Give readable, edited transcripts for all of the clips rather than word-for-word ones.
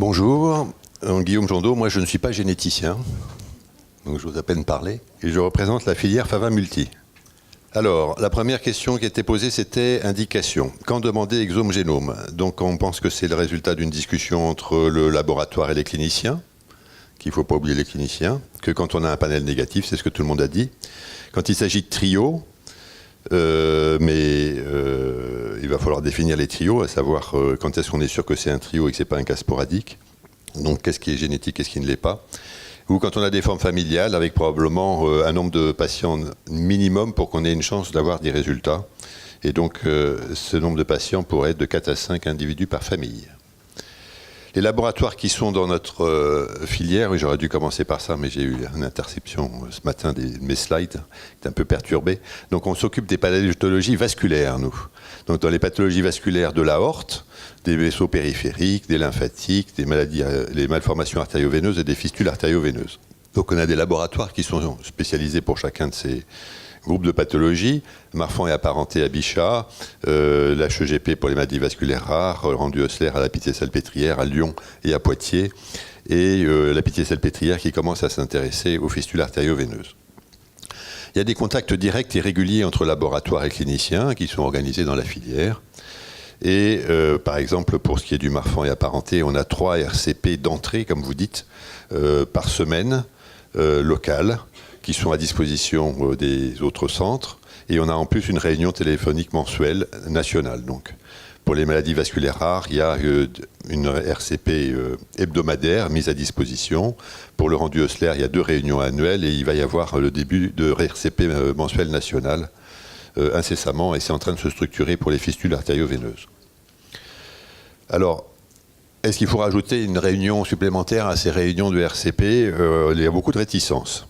Bonjour, Guillaume Jondot. Moi, je ne suis pas généticien, donc j'ose à peine parler, et je représente la filière Fava Multi. Alors, la première question qui était posée, c'était indication. Quand demander exome-génome? Donc, on pense que c'est le résultat d'une discussion entre le laboratoire et les cliniciens, qu'il ne faut pas oublier les cliniciens, que quand on a un panel négatif, c'est ce que tout le monde a dit. Quand il s'agit de trio, il va falloir définir les trios, à savoir quand est-ce qu'on est sûr que c'est un trio et que ce n'est pas un cas sporadique. Donc, qu'est-ce qui est génétique, qu'est-ce qui ne l'est pas. Ou quand on a des formes familiales, avec probablement un nombre de patients minimum pour qu'on ait une chance d'avoir des résultats. Et donc, ce nombre de patients pourrait être de 4 à 5 individus par famille. Les laboratoires qui sont dans notre filière, oui, j'aurais dû commencer par ça, mais j'ai eu une interception ce matin de mes slides, qui est un peu perturbé. Donc on s'occupe des pathologies vasculaires, nous. Donc dans les pathologies vasculaires de l'aorte, des vaisseaux périphériques, des lymphatiques, des maladies, les malformations artério-veineuses et des fistules artério-veineuses. Donc on a des laboratoires qui sont spécialisés pour chacun de ces groupes de pathologies. Marfan est apparenté à Bichat, l'HEGP pour les maladies vasculaires rares, Rendu-Osler à la Pitié-Salpêtrière, à Lyon et à Poitiers, et la Pitié-Salpêtrière qui commence à s'intéresser aux fistules artério-veineuses. Il y a des contacts directs et réguliers entre laboratoires et cliniciens qui sont organisés dans la filière. Et par exemple, pour ce qui est du Marfan et apparenté, on a 3 RCP d'entrée, comme vous dites, par semaine, locales, qui sont à disposition des autres centres. Et on a en plus une réunion téléphonique mensuelle nationale. Donc, pour les maladies vasculaires rares, il y a une RCP hebdomadaire mise à disposition. Pour le Rendu-Osler, il y a 2 réunions annuelles et il va y avoir le début de RCP mensuelle nationale incessamment. Et c'est en train de se structurer pour les fistules artério-veineuses. Alors, est-ce qu'il faut rajouter une réunion supplémentaire à ces réunions de RCP? Il y a beaucoup de réticences.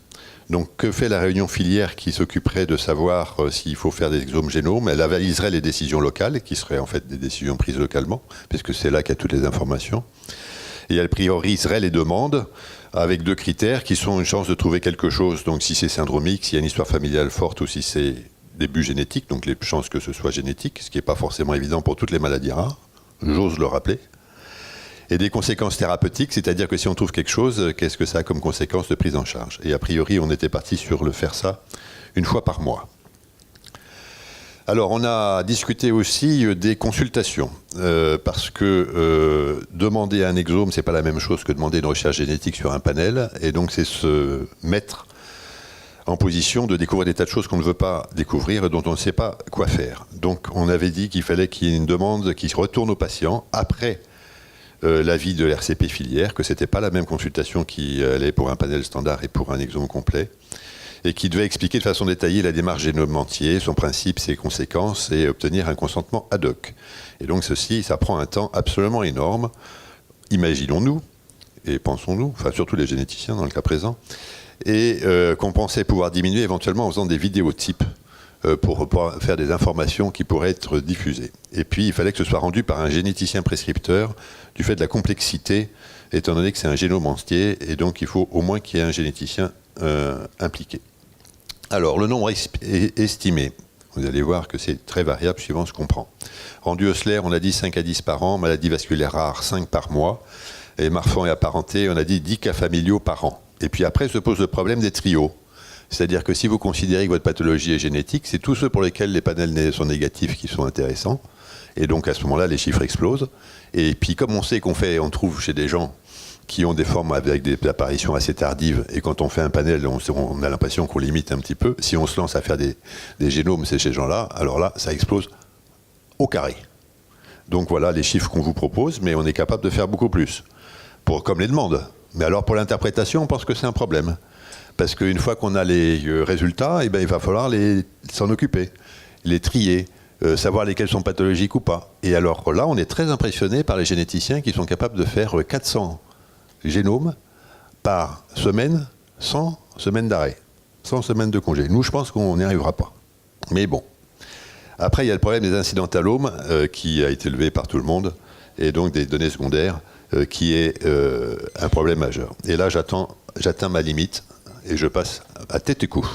Donc, que fait la réunion filière qui s'occuperait de savoir s'il faut faire des exomes-génomes? Elle avaliserait les décisions locales, qui seraient en fait des décisions prises localement, puisque c'est là qu'il y a toutes les informations. Et elle prioriserait les demandes avec 2 critères qui sont une chance de trouver quelque chose. Donc, si c'est syndromique, s'il y a une histoire familiale forte ou si c'est début génétique, donc les chances que ce soit génétique, ce qui n'est pas forcément évident pour toutes les maladies rares, j'ose le rappeler. Et des conséquences thérapeutiques, c'est-à-dire que si on trouve quelque chose, qu'est-ce que ça a comme conséquence de prise en charge? Et a priori, on était parti sur le faire ça une fois par mois. Alors, on a discuté aussi des consultations, parce que demander un exome, c'est pas la même chose que demander une recherche génétique sur un panel, et donc c'est se mettre en position de découvrir des tas de choses qu'on ne veut pas découvrir et dont on ne sait pas quoi faire. Donc, on avait dit qu'il fallait qu'il y ait une demande qui se retourne aux patients après l'avis de l'RCP filière, que ce n'était pas la même consultation qui allait pour un panel standard et pour un exome complet, et qui devait expliquer de façon détaillée la démarche génome entier, son principe, ses conséquences, et obtenir un consentement ad hoc. Et donc ceci, ça prend un temps absolument énorme, imaginons-nous, et pensons-nous, enfin surtout les généticiens dans le cas présent, et qu'on pensait pouvoir diminuer éventuellement en faisant des vidéotypes, pour faire des informations qui pourraient être diffusées. Et puis, il fallait que ce soit rendu par un généticien prescripteur, du fait de la complexité, étant donné que c'est un génome entier, et donc il faut au moins qu'il y ait un généticien impliqué. Alors, le nombre estimé, vous allez voir que c'est très variable suivant ce qu'on prend. Rendu-Osler, on a dit 5 à 10 par an, maladie vasculaire rare, 5 par mois, et Marfan et apparenté, on a dit 10 cas familiaux par an. Et puis après se pose le problème des trios. C'est-à-dire que si vous considérez que votre pathologie est génétique, c'est tous ceux pour lesquels les panels sont négatifs qui sont intéressants. Et donc à ce moment-là, les chiffres explosent. Et puis comme on sait on trouve chez des gens qui ont des formes avec des apparitions assez tardives, et quand on fait un panel, on a l'impression qu'on limite un petit peu. Si on se lance à faire des génomes, c'est chez ces gens-là, alors là, ça explose au carré. Donc voilà les chiffres qu'on vous propose, mais on est capable de faire beaucoup plus, comme les demandes. Mais alors pour l'interprétation, on pense que c'est un problème. Parce qu'une fois qu'on a les résultats, eh ben, il va falloir s'en occuper, les trier, savoir lesquels sont pathologiques ou pas. Et alors là, on est très impressionné par les généticiens qui sont capables de faire 400 génomes par semaine, sans semaine d'arrêt, sans semaine de congé. Nous, je pense qu'on n'y arrivera pas. Mais bon. Après, il y a le problème des incidentalomes, qui a été levé par tout le monde, et donc des données secondaires, qui est un problème majeur. Et là, j'atteins ma limite. Et je passe à tête et cou.